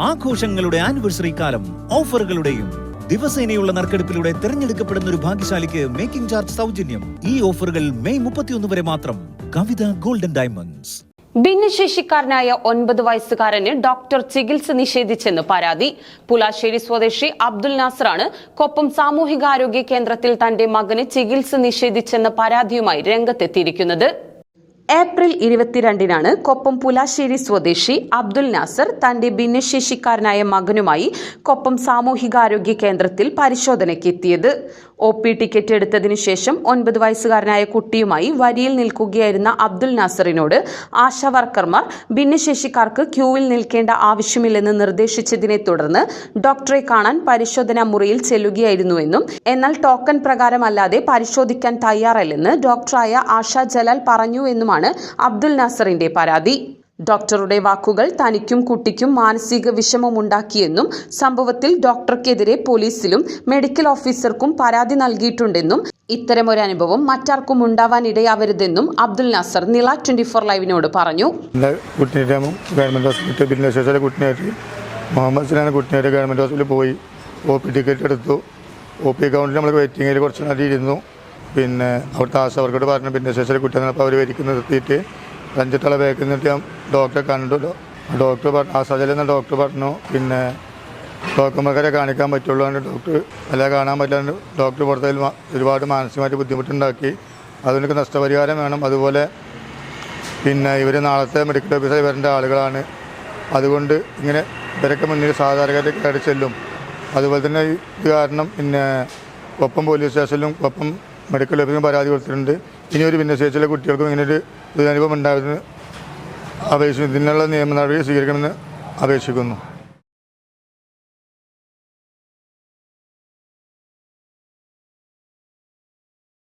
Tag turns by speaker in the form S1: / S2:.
S1: ആഘോഷങ്ങളുടെ ആനിവേഴ്സറി കാലം ഓഫറുകളുടെയും ദിവസേനയുള്ള നറുക്കെടുപ്പിലൂടെ തിരഞ്ഞെടുക്കപ്പെടുന്ന ഒരു ഭാഗ്യശാലിക്ക് മേക്കിംഗ് ചാർജ് സൗജന്യം. ഈ ഓഫറുകൾ മെയ് 31 വരെ മാത്രം. കവിത ഗോൾഡൻ ഡയമണ്ട്സ്.
S2: ഭിന്നശേഷിക്കാരനായ 9 വയസ്സുകാരന് ഡോക്ടർ ചികിത്സ നിഷേധിച്ചെന്ന് പരാതി. പുലാശ്ശേരി സ്വദേശി അബ്ദുൽ നാസറാണ് കൊപ്പം സാമൂഹികാരോഗ്യ കേന്ദ്രത്തിൽ തന്റെ മകന് ചികിത്സ നിഷേധിച്ചെന്ന പരാതിയുമായി രംഗത്തെത്തിയിരിക്കുന്നത്. ഏപ്രിൽ 22-നാണ് കൊപ്പം പുലാശ്ശേരി സ്വദേശി അബ്ദുൽ നാസർ തന്റെ ഭിന്നശേഷിക്കാരനായ മകനുമായി കൊപ്പം സാമൂഹികാരോഗ്യ കേന്ദ്രത്തിൽ പരിശോധനയ്ക്കെത്തിയത്. OP ടിക്കറ്റ് എടുത്തതിനു ശേഷം 9 വയസ്സുകാരനായ കുട്ടിയുമായി വരിയിൽ നിൽക്കുകയായിരുന്ന അബ്ദുൽ നാസറിനോട് ആശാ വർക്കർമാർ ഭിന്നശേഷിക്കാർക്ക് ക്യൂവിൽ നിൽക്കേണ്ട ആവശ്യമില്ലെന്ന് നിർദ്ദേശിച്ചതിനെ തുടർന്ന് ഡോക്ടറെ കാണാൻ പരിശോധനാ മുറിയിൽ ചെല്ലുകയായിരുന്നുവെന്നും എന്നാൽ ടോക്കൺ പ്രകാരമല്ലാതെ പരിശോധിക്കാൻ തയ്യാറല്ലെന്ന് ഡോക്ടറായ ആശാ ജലാൽ പറഞ്ഞുവെന്നുമാണ് അബ്ദുൽ നാസറിന്റെ പരാതി. ഡോക്ടറുടെ വാക്കുകൾ തനിക്കും കുട്ടിക്കും മാനസിക വിഷമമുണ്ടാക്കിയെന്നും സംഭവത്തിൽ ഡോക്ടർക്കെതിരെ പോലീസിലും മെഡിക്കൽ ഓഫീസർക്കും പരാതി നൽകിയിട്ടുണ്ടെന്നും ഇത്തരമൊരു അനുഭവം മറ്റാർക്കും ഉണ്ടാവാനിടയാവരുതെന്നും അബ്ദുൽ നാസർ നില 24 ലൈവിനോട് പറഞ്ഞു.
S3: ഗവൺമെന്റ് ഹോസ്പിറ്റൽ മുഹമ്മദ് സിനാൻ കുട്ടിനായിട്ട് ഗവൺമെന്റ് ഹോസ്പിറ്റലിൽ പോയി OP ടിക്കറ്റ് എടുത്തു. OP കൗണ്ടിൽ നമ്മൾ വെയിറ്റിങ്ങിൽ കുറച്ച് നേരം ഇരുന്നു. പിന്നെ അവിടുത്തെ ആശാവർക്കോട് പറഞ്ഞു ഭിന്നശേഷിയിലെ കുട്ടിയെന്നപ്പോൾ അവർ വരിക്കുന്ന നിർത്തിയിട്ട് 5 തള ബാക്കിൽ നിന്നിട്ട് ഞാൻ ഡോക്ടറെ കണ്ടു. ഡോക്ടർ പറഞ്ഞു ആശാജലെന്ന ഡോക്ടർ പറഞ്ഞു പിന്നെ ഡോക്ടർമാരെ കാണിക്കാൻ പറ്റുള്ളൂ. ഡോക്ടർ എല്ലാം കാണാൻ പറ്റാണ്ട് ഡോക്ടർ പുറത്തതിൽ ഒരുപാട് മാനസികമായിട്ട് ബുദ്ധിമുട്ടുണ്ടാക്കി. അതിനൊക്കെ നഷ്ടപരിഹാരം വേണം. അതുപോലെ പിന്നെ ഇവർ നാളത്തെ മെഡിക്കൽ ഓഫീസർ വരേണ്ട ആളുകളാണ്. അതുകൊണ്ട് ഇങ്ങനെ ഇവരൊക്കെ മുന്നിൽ സാധാരണക്കാരെ കയറി ചെല്ലും. അതുപോലെ തന്നെ ഇത് കാരണം പിന്നെ കൊപ്പം പോലീസ് സ്റ്റേഷനിലും കൊപ്പം മെഡിക്കൽ ഓഫീസിലും പരാതി കൊടുത്തിട്ടുണ്ട്. ഇനിയൊരു ഭിന്നശേഷിയിലെ കുട്ടികൾക്കും ഇങ്ങനൊരു ദുരനുഭവം ഉണ്ടായതിന് ഇതിനുള്ള നിയമ നടപടി സ്വീകരിക്കണമെന്ന് അപേക്ഷിക്കുന്നു.